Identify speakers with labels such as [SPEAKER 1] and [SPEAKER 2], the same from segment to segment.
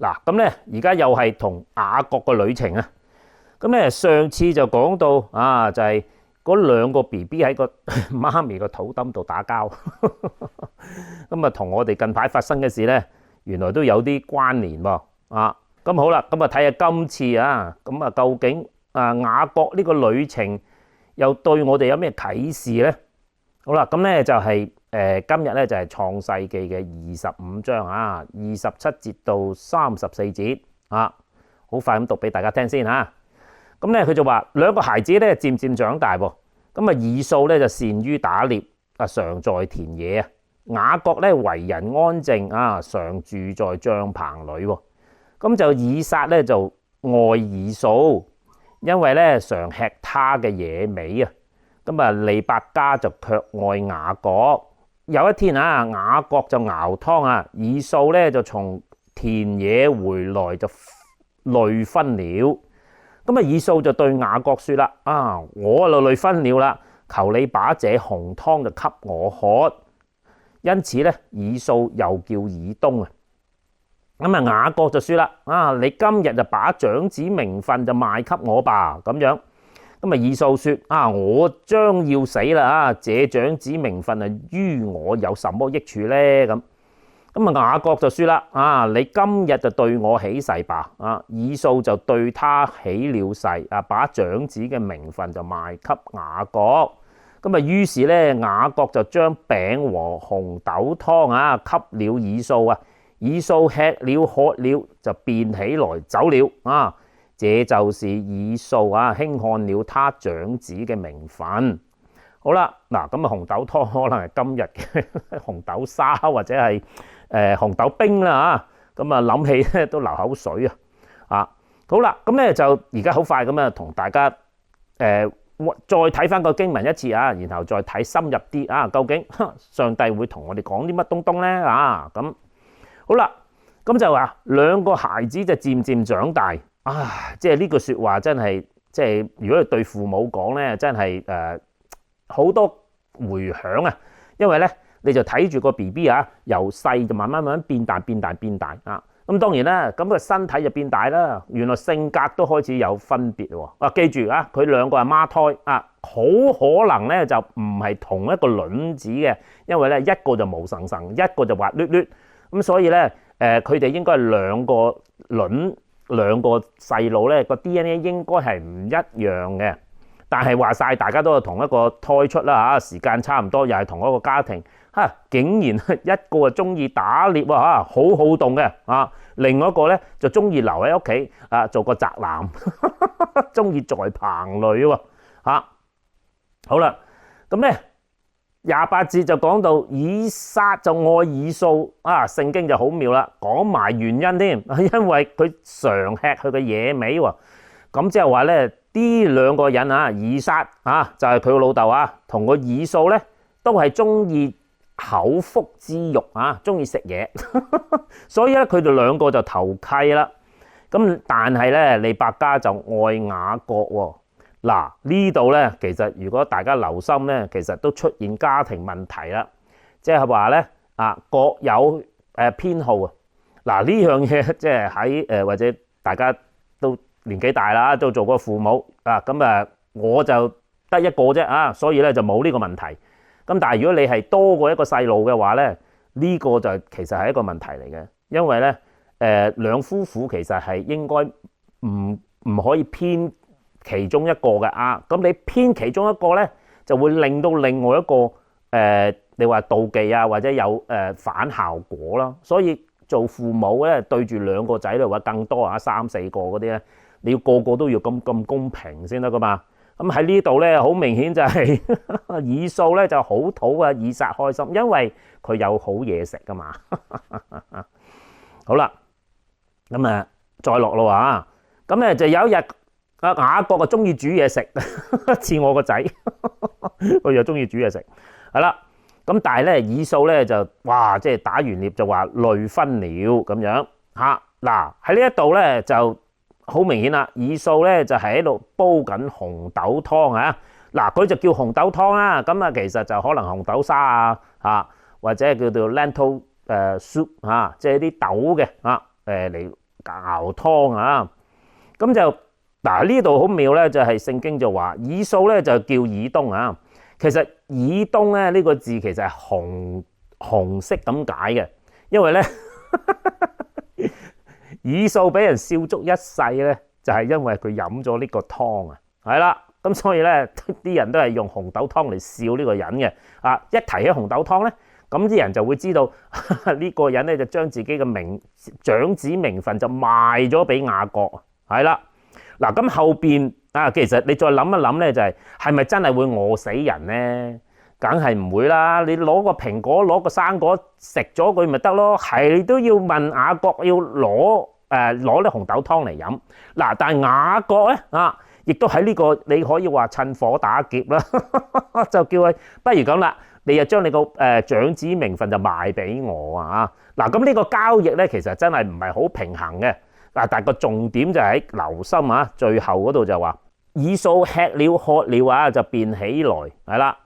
[SPEAKER 1] 嗱，咁咧而家又係同雅各嘅旅程啊。咁咧上次就講到啊，就係嗰兩個 BB 喺個媽咪個肚墩度打交，咁啊同我哋近排發生嘅事咧，原來都有啲關聯喎。啊，咁好啦，咁啊睇下今次啊，咁啊究竟啊雅各呢個旅程又對我哋有咩啟示咧？好啦，咁咧就係今日咧就係創世記嘅25章啊，27節到34節啊，好快咁讀俾大家聽先嚇。咁咧佢就話兩個孩子咧漸漸長大喎，咁啊以掃咧就善於打獵啊，常在田野啊；雅各咧為人安靜啊，常住在帳棚裏喎。咁就以撒咧就愛以掃，因為咧常吃他嘅野味啊。咁啊利百加就卻愛雅各。有一天啊，雅各就熬湯啊，以掃咧就從田野回來就累昏了。咁啊，以掃就對雅各說啦：啊，我就累昏了啦，求你把這紅湯就給我喝。因此咧，以掃又叫以東啊。咁啊，雅各就說啦：啊，你今日就把長子名分就賣給我吧。咁樣，咁啊，以掃說：啊，我將要死啦！啊，這長子名分啊，於我有什麼益處咧？咁啊，雅各就說啦：啊，你今日就對我起誓吧。啊，以掃就對他起了誓，啊，把長子嘅名分就賣給雅各。咁啊，於是咧，雅各就將餅和紅豆湯啊，給了以掃啊。以掃吃了喝了，就便起來走了。啊，這就是以掃啊，輕看了他長子嘅名分。好啦，嗱，咁啊，紅豆湯可能係今日嘅紅豆沙或者係紅豆冰啦嚇，咁啊諗起咧都流口水啊！啊，好啦，咁咧就而家好快咁啊，同大家再睇翻個經文一次啊，然後再睇深入啲啊，究竟上帝會同我哋講啲乜東東咧啊？咁好啦，咁就話兩個孩子就漸漸長大啊，即係呢句説話真係即係如果你對父母講咧，真係好多迴響啊，因為咧。你就睇住個 BB 啊，由細就慢慢變大啊！咁當然啦，咁個身體就變大啦，原來性格都開始有分別喎。啊，記住啊，佢兩個係孖胎啊，好可能咧就唔係同一個卵子嘅，因為咧一個就毛神神，一個就滑捋捋，咁所以咧佢哋應該係兩個細路咧個 DNA 應該係唔一樣嘅。但係話晒，大家都係同一個胎出啦嚇，時間差唔多，又係同一個家庭嚇，竟然一個就中意打獵喎嚇，好好動嘅啊，另外一個咧就中意留喺屋企啊，做個宅男，中意在棚裏喎嚇。好啦，咁咧28節就講到以撒就愛以掃啊，聖經就好妙啦，講埋原因添，因為佢常吃佢嘅野味喎。咁即係話咧，呢兩個人啊，以撒啊就係佢個老豆啊，同個以掃咧都係中意口腹之欲啊，中意食嘢，所以咧佢哋兩個就投契啦。咁但係咧，利百加就愛雅各喎。嗱，呢度咧，其實如果大家留心咧，其實都出現家庭問題啦，即係話咧啊各有偏好啊。嗱，呢樣嘢即係喺或者大家都年紀大啦，都做過父母啊，咁我就得一個啫啊，所以咧就冇呢個問題。咁但係如果你係多過一個細路嘅話咧，呢個就其實係一個問題嚟嘅，因為咧兩夫婦其實係應該唔可以偏其中一個嘅啊。咁你偏其中一個咧，就會令到另外一個你話妒忌啊，或者有反效果啦。所以做父母咧，對住兩個仔女或者更多啊3、4個嗰啲咧。你要個個都要咁公平先得噶嘛？咁喺呢度咧，好明顯就係以掃咧就好討啊以撒開心，因為佢有好嘢食噶嘛。好啦，咁再落咯啊！咁咧就有一日雅各就中意煮嘢食，似我個仔，佢又中意煮嘢食。係啦，咁但係咧以掃咧就哇，即係打完獵就話累昏了咁樣嚇。嗱喺呢一度咧就。好明顯啦，以掃咧就係喺度煲緊紅豆湯啊！嗱，佢就叫紅豆湯啦，咁其實就可能紅豆沙啊，或者叫做 lentil soup 即係啲豆嘅嚟熬湯啊。咁就嗱呢度好妙咧，就係聖經就話以掃咧就叫以東啊。其實以東咧呢個字其實係紅色咁解嘅，因為咧以掃俾人笑足一世咧，就係因為佢飲咗呢個湯啊，係啦。咁所以咧啲人都係用紅豆湯嚟笑呢個人嘅啊。一提起紅豆湯咧，咁啲人就會知道呢個人咧就將自己嘅長子名分就賣咗俾雅各，係啦。嗱咁後邊啊，其實你再諗一諗咧，就係咪真係會餓死人咧？梗係唔會啦！你攞個蘋果攞個生果食咗佢咪得咯？係都要問雅各要攞啲紅豆湯嚟飲。嗱，但係雅各咧啊，亦都喺呢個你可以話趁火打劫啦，就叫佢不如咁啦，你就將你個長子名分就賣俾我啊！嗱，咁呢個交易咧其實真係唔係好平衡嘅。但係個重點就係留心啊，最後嗰度就話以掃吃了喝了啊，就便起來，係啦。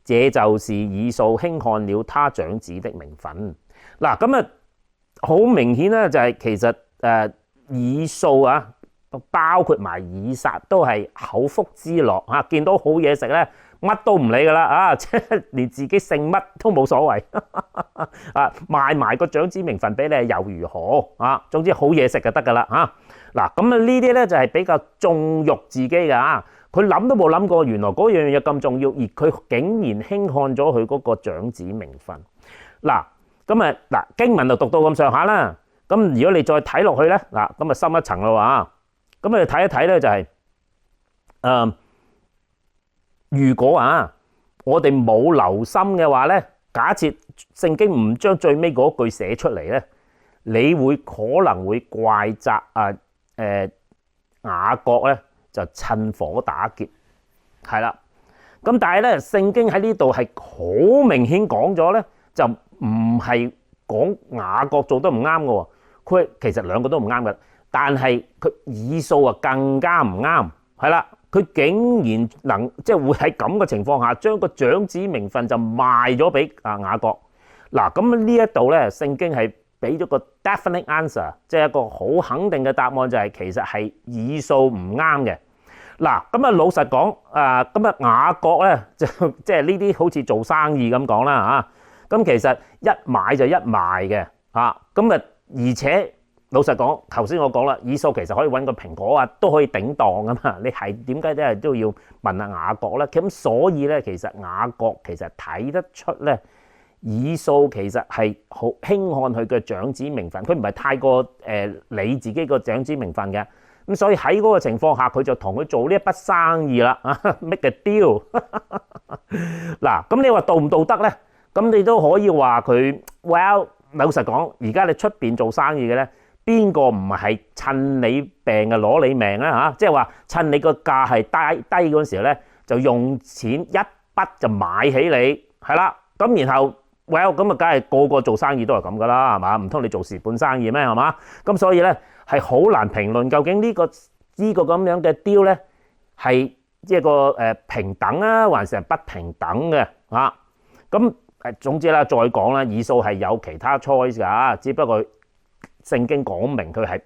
[SPEAKER 1] 這就是以掃輕看了他長子的名分。嗱，咁啊好明顯咧，就係其實以掃啊，包括埋以撒都係口腹之樂啊，見到好嘢食咧，乜都唔理噶啦啊，即係連自己姓乜都冇所謂啊，賣埋個長子名分俾你又如何啊？總之好嘢食就得噶啦嚇。嗱，咁啊呢啲咧就係比較縱慾自己嘅啊。佢諗都冇諗過，原來嗰樣嘢咁重要，而佢竟然輕看咗佢嗰個長子名分。嗱，咁啊嗱經文就讀到咁上下啦。咁如果你再睇落去咧，嗱咁啊深一層啦喎。咁你睇一睇咧就係如果啊我哋冇留心嘅話咧，假設聖經唔將最尾嗰句寫出嚟咧，你會可能會怪責雅各咧。就趁火打劫，係啦。咁但係咧，聖經喺呢度係好明顯講咗咧，就唔係講雅各做得唔啱嘅喎。佢其實兩個都唔啱嘅，但係佢以掃啊更加唔啱，係啦。佢竟然即係會喺咁嘅情況下，將個長子名分就賣咗俾雅各。嗱，咁呢一度咧，聖經係俾咗個 definite answer， 即係一個好肯定嘅答案，就係其實係以掃唔啱嘅。嗱，咁啊老實講，咁啊雅各咧就即係呢啲好似做生意咁講啦嚇。咁其實一買就一賣嘅嚇。咁啊而且老實講，頭先我講啦，以掃其實可以揾個蘋果啊，都可以頂當噶嘛。你係點解都要問下雅各咧？咁所以咧，其實雅各其實睇得出咧。以掃其實係好輕看佢嘅長子名分，佢唔係太過理自己個長子名分嘅，咁所以喺嗰個情況下，佢就同佢做呢一筆生意啦，make a deal。嗱，咁你話道唔道德咧？咁你都可以話佢 ，well， 老實講，而家你出邊做生意嘅咧，邊個唔係趁你病嘅攞你命啊？嚇，即係話趁你個價係低嗰陣時咧，就用錢一筆就買起你，係啦，咁然後。well 咁啊，梗係個個做生意都係咁噶啦，係嘛？唔通你做蝕本生意咩？係嘛？咁所以咧係好難評論究竟呢個咁樣嘅 deal 咧係即係個平等啊，還是係不平等嘅啊？咁總之啦，再講啦，以掃係有其他 choice 㗎，只不過聖經講明佢係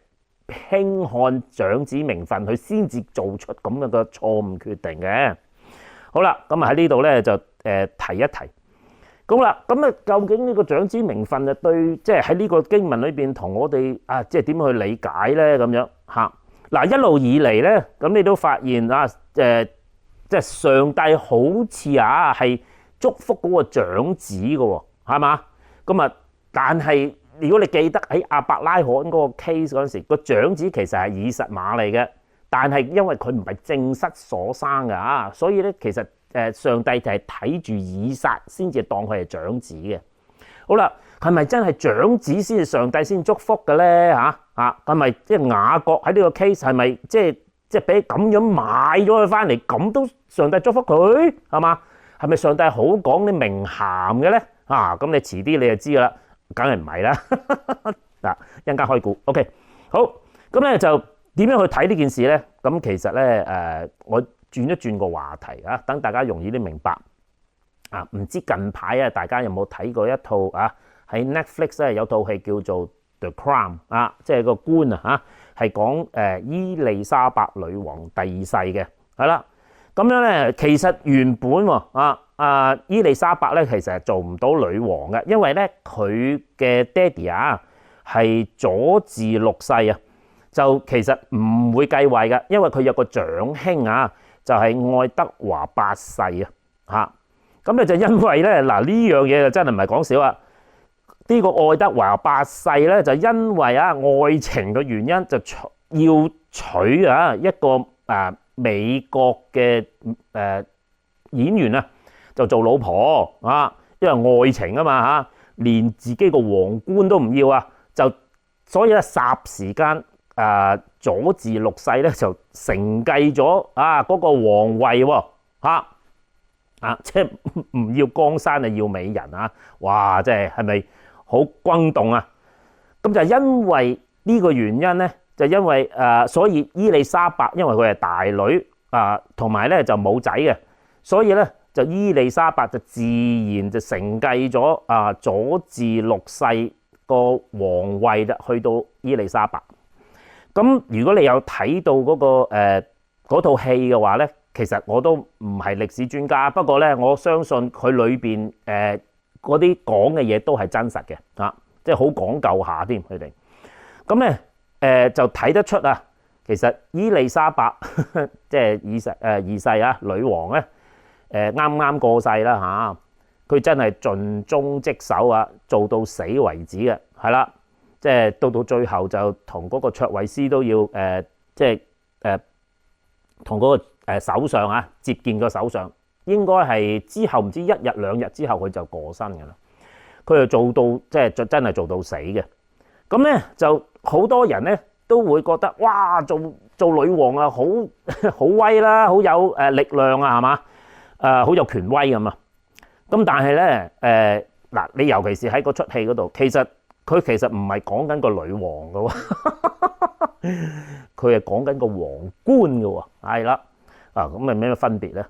[SPEAKER 1] 輕看長子名分，佢先至做出咁樣嘅錯誤決定嘅。好啦，咁啊喺呢度咧就提一提。咁啦，咁啊，究竟呢個長子名分啊，對，即係喺呢個經文裏邊同我哋啊，即係點去理解咧？咁樣嚇嗱，一路以嚟咧，咁你都發現啊，即係上帝好似啊係祝福嗰個長子嘅喎，係嘛？咁啊，但係如果你記得喺亞伯拉罕嗰個 case 嗰陣時，個長子其實係以實瑪嚟嘅，但係因為佢唔係正室所生嘅啊，所以咧其實。上帝就係睇住以撒先至當佢係長子嘅。好啦，係咪真係長子先至上帝先祝福嘅咧？係咪即係雅各喺呢個 case 係咪即係俾咁樣買咗佢翻嚟，咁都上帝祝福佢係嘛？係咪上帝好講啲名銜嘅咧？咁你遲啲你就知噶啦，梗係唔係啦。嗱，一陣間開估 OK， 好，咁咧就點樣去睇呢件事咧？咁其實咧我。轉一轉個話題啊，等大家容易啲明白啊！唔知近排啊，大家有冇睇過一套啊？喺 Netflix 咧有套戲叫做《the Crown 啊，即係個冠啊嚇，係講伊麗莎白女王第二世嘅，係啦。咁樣咧，其實原本伊麗莎白咧其實係做唔到女王嘅，因為咧佢嘅爹哋係佐治六世啊，就其實唔會繼位嘅，因為佢有個長兄就係愛德華八世嚇。咁咧就因為咧嗱呢樣嘢就真係唔係講笑啊！呢個愛德華八世咧就因為愛情嘅原因就要娶一個美國嘅演員就做老婆因為愛情嘛連自己個皇冠都唔要就所以咧霎時間佐治六世咧就承繼咗嗰個皇位即係唔要江山要美人哇！即係咪好轟動咁就因為呢個原因咧，就因為所以伊麗莎白因為佢係大女同埋咧就冇仔嘅，所以咧就伊麗莎白就自然就承繼咗佐治六世個皇位去到伊麗莎白。咁如果你有睇到嗰套戲嘅話咧，其實我都唔係歷史專家，不過咧我相信佢裏邊嗰啲講嘅嘢都係真實嘅即係好講究下添佢哋。咁咧就睇得出其實伊麗莎白即係二世女王咧啱啱過世啦佢真係盡忠職守做到死為止嘅，係啦，即係到最後就同嗰個卓慧思都要即係同嗰個首相接見個首相，應該係之後唔知1日2日之後佢就過身㗎啦。佢就做到即係真係做到死嘅。咁咧就好多人咧都會覺得哇，做女王好威啦，好有力量係嘛？好有權威咁咁但係咧嗱，你尤其是喺嗰出戲嗰度，佢其實唔係講緊個女王㗎喎，佢係講緊個皇冠㗎喎，係啦。咁係咩分別咧？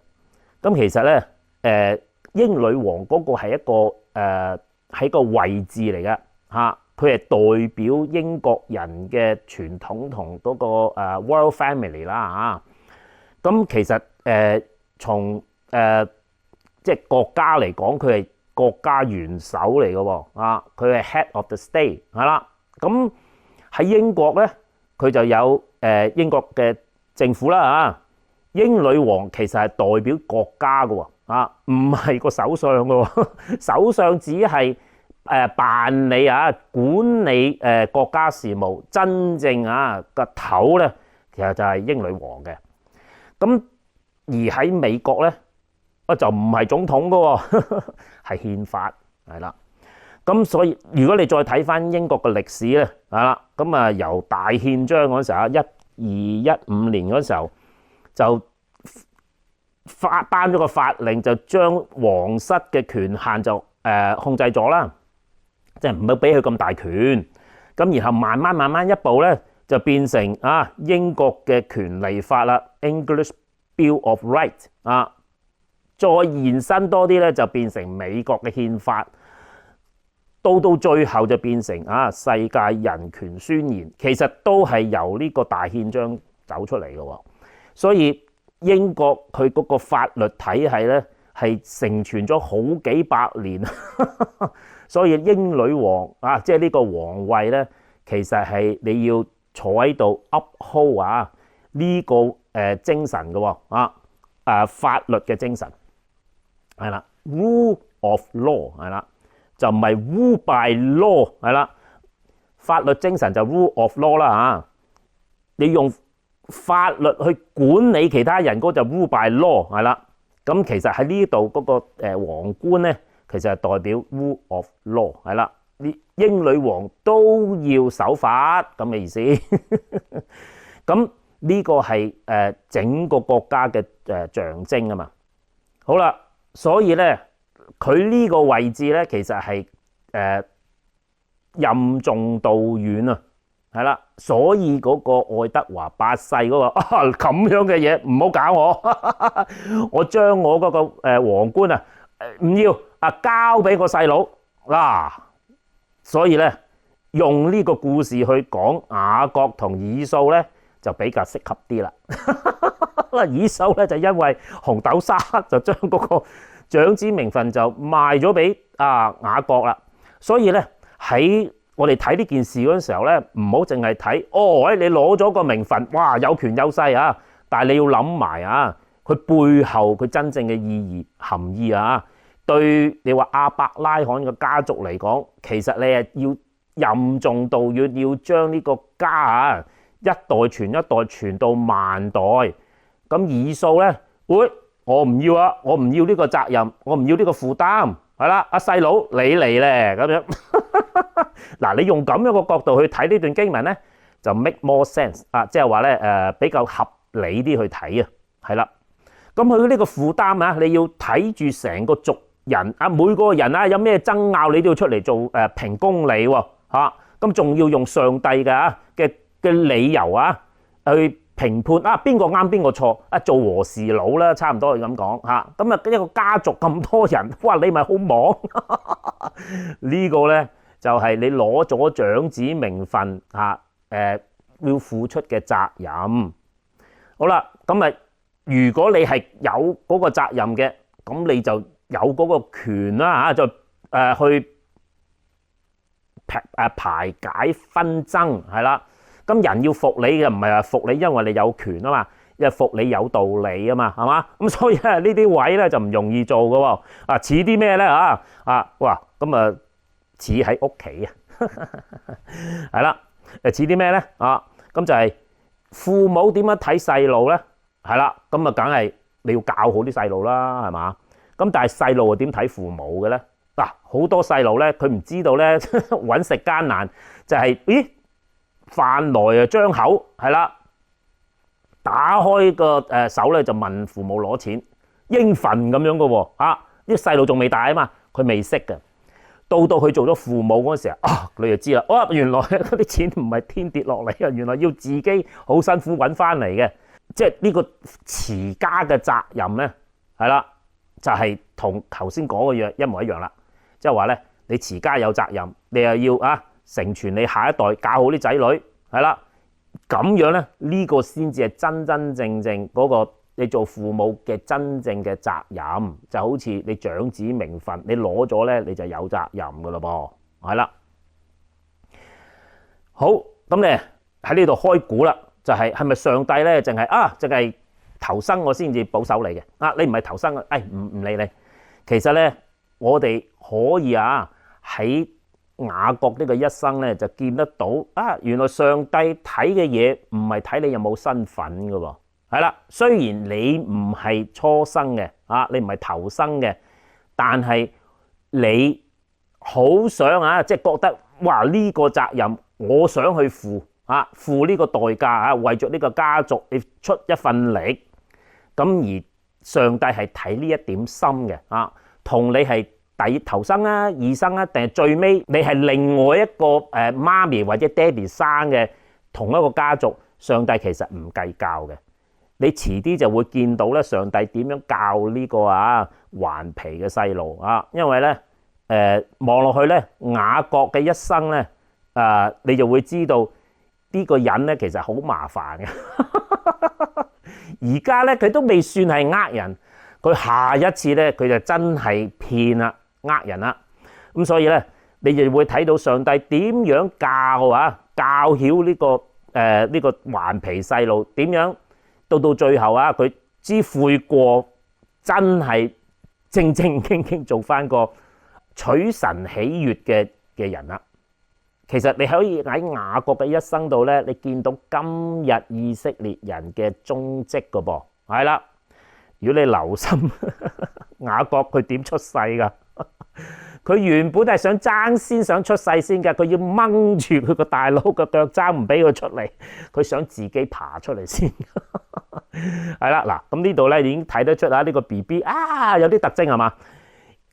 [SPEAKER 1] 咁其實咧英女王嗰個係一個位置嚟嘅佢係代表英國人嘅傳統同嗰個Royal Family 啦咁其實從即係國家嚟講，佢係國家元首嚟嘅喎佢係 Head of the State 係啦。咁喺英國咧，佢就有英國嘅政府啦英女王其實係代表國家嘅喎唔係個首相嘅喎，首相只係辦理管理國家事務，真正個頭咧其實就係英女王嘅。咁而喺美國咧就唔係總統嘅喎，係憲法係啦。咁所以如果你再睇翻英國嘅歷史咧係啦，咁由大憲章嗰時候1215年嗰時候就頒咗個法令，就將皇室嘅權限就控制咗啦，即係唔好俾佢咁大權。咁然後慢慢一步咧就變成英國嘅權利法啦 ，English Bill of Rights 再延伸多啲咧就變成美國嘅憲法，到最後就變成世界人權宣言，其實都係由呢個大憲章走出嚟嘅喎。所以英國佢嗰個法律體系咧係承傳咗好幾百年，所以英女王即係呢個皇位咧，其實係你要坐喺度 uphold 呢個精神嘅法律嘅精神係啦 ，rule of law 係啦，就唔係 rule by law 係啦，法律精神就 rule of law 啦你用法律去管理其他人嗰就 rule by law 係啦。咁其實喺呢度嗰個皇冠咧，其實係代表 rule of law 係啦。英女王都要守法咁嘅意思。咁呢個係整個國家嘅象徵啊嘛。好啦，所以咧佢呢個位置咧，其實係任重道遠啊。係啦，所以嗰個愛德華八世嗰個咁樣嘅嘢唔好搞我，我將我嗰個皇冠唔要交俾個細佬嗱。所以咧用呢個故事去講雅各同以掃咧，就比較適合啲啦。以掃咧就因為紅豆沙就將嗰個長子名分就賣咗俾雅各啦，所以咧喺我哋睇呢件事嗰陣時候咧，唔好淨係睇你攞咗個名分，哇有權有勢啊！但係你要諗埋佢背後佢真正嘅意義含義啊！對你話亞伯拉罕嘅家族嚟講，其實你係要任重道遠，要將呢個家一代傳一代傳到萬代。咁以掃咧，我唔要啊！我唔要呢個責任，我唔要呢個負擔，係啦，阿細佬你嚟咧咁樣。嗱，你用咁樣嘅角度去睇呢段經文咧，就 make more sense 即係話咧比較合理啲去睇啊，係啦。咁佢呢個負擔你要睇住成個族人每個人有咩爭拗，你都要出嚟做評公理喎嚇。咁仲要用上帝嘅理由去評判邊個啱邊個錯做和事佬啦，差唔多係咁講嚇。咁一個家族咁多人，哇你咪好忙呢個咧就係你攞咗長子名分要付出嘅責任。好啦，咁如果你係有嗰個責任嘅，咁你就有嗰個權啦就去排解紛爭係啦。咁人要服你嘅，唔係話服你因為你有權啊嘛，因為服你有道理啊嘛，係嘛？咁所以呢啲位咧就唔容易做嘅喎。似啲咩咧哇咁似喺屋企係啦，似啲咩咧咁就係父母點樣睇細路咧？係啦，咁梗係你要教好啲細路啦，係嘛？咁但係細路又點睇父母嘅咧？好多細路咧，佢唔知道咧揾食艱難，就係飯來張口，係啦，打開個手咧就問父母攞錢，應份咁樣嘅喎。啲細路仲未大啊嘛，佢未識嘅。到佢做咗父母嗰陣時你就知啦。原來嗰啲錢唔係天跌落嚟啊，原來要自己好辛苦揾翻嚟嘅。即係呢個持家嘅責任咧，係啦，就係同頭先講嘅樣一模一樣啦。即係話咧，你持家有責任，你又要成全你下一代，教好啲仔女，係啦，咁樣咧呢個先至係真真正正嗰個你做父母嘅真正嘅責任。就好似你長子名分，你攞咗咧，你就有責任噶咯噃，係啦。好，咁你喺呢度開估啦。就係咪上帝咧？淨係投生我先至保守你嘅？你唔係投生唔理你。其實咧，我哋可以喺雅各呢個一生咧，就見得到原來上帝睇嘅嘢唔係睇你有冇身份噶喎。係啦，雖然你唔係初生嘅你唔係投生嘅，但係你好想即係覺得哇呢個責任我想去負呢個代價為咗呢個家族你出一份力。咁而上帝係睇呢一點心嘅同你係頭生二生定係最尾你係另外一個媽咪或者爹哋生嘅同一個家族，上帝其實唔計較嘅。你遲啲就會見到咧，上帝點樣教呢個頑皮嘅細路因為咧望落去咧雅各嘅一生咧你就會知道呢個人咧其實好麻煩嘅。而家咧佢都未算係人，佢下一次咧佢就真係騙啦，人啦。咁所以咧你就會睇到上帝點樣教曉呢個頑皮細路點樣到最後佢知悔過，真係正正經經做翻個取神喜悅嘅人啦。其實你可以喺雅各嘅一生度咧，你見到今日以色列人嘅蹤跡噶噃，係啦。如果你留心雅各佢點出世噶，佢原本係想爭先想出世先噶，佢要掹住佢個大佬個腳踭唔俾佢出嚟，佢想自己爬出嚟先。係啦，嗱咁呢度咧已經睇得出呢個 BB 有啲特徵係嘛？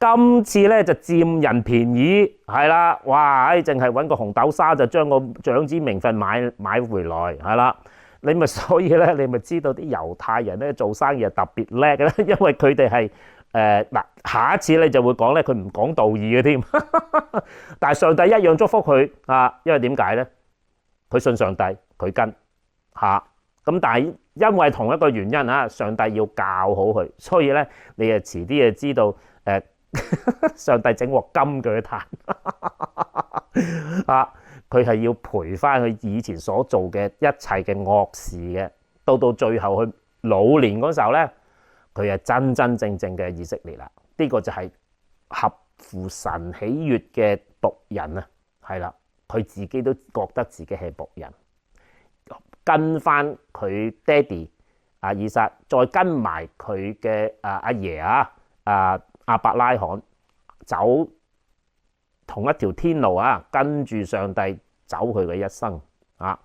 [SPEAKER 1] 今次咧就佔人便宜，係啦，哇！淨係揾個紅豆沙就將個長子名分買回來，係啦。所以咧，你咪知道啲猶太人咧做生意係特別叻嘅咧，因為佢哋係嗱，下一次你就會講咧，佢唔講道義嘅添。但係上帝一樣祝福佢啊，因為點解咧？佢信上帝，佢跟嚇。咁但係因為同一個原因啊，上帝要教好佢，所以咧你誒遲啲就知道上帝整鑊金佢彈啊！佢係要賠翻佢以前所做嘅一切嘅惡事嘅，到最後佢老年嗰時候咧，佢係真真正正嘅以色列啦。呢個就係合乎神喜悅嘅僕人啊，係啦，佢自己都覺得自己係僕人，跟翻佢爹哋啊以撒，再跟埋佢嘅阿爺亞伯拉罕走同一條天路啊，跟住上帝走佢嘅一生啊。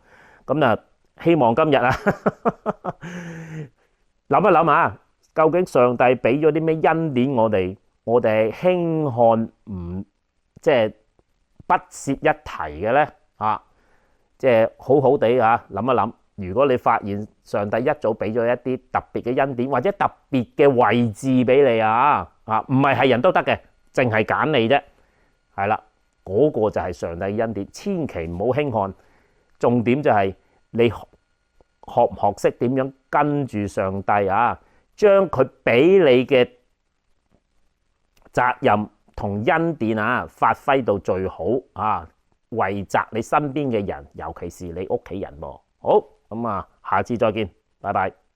[SPEAKER 1] 咁啊，希望今日啊諗一諗啊，究竟上帝俾咗啲咩恩典我哋輕看唔即係不屑一提嘅咧啊！即係好好地啊諗一諗，如果你發現上帝一早俾咗一啲特別嘅恩典或者特別嘅位置俾你啊，唔係人都得嘅，淨係揀你啫，係啦，嗰個就係上帝恩典，千祈唔好輕看。重點就係你學唔學識點樣跟住上帝啊，將佢俾你嘅責任同恩典啊發揮到最好啊，惠澤你身邊嘅人，尤其是你屋企人喎。好，咁啊，下次再見，拜拜。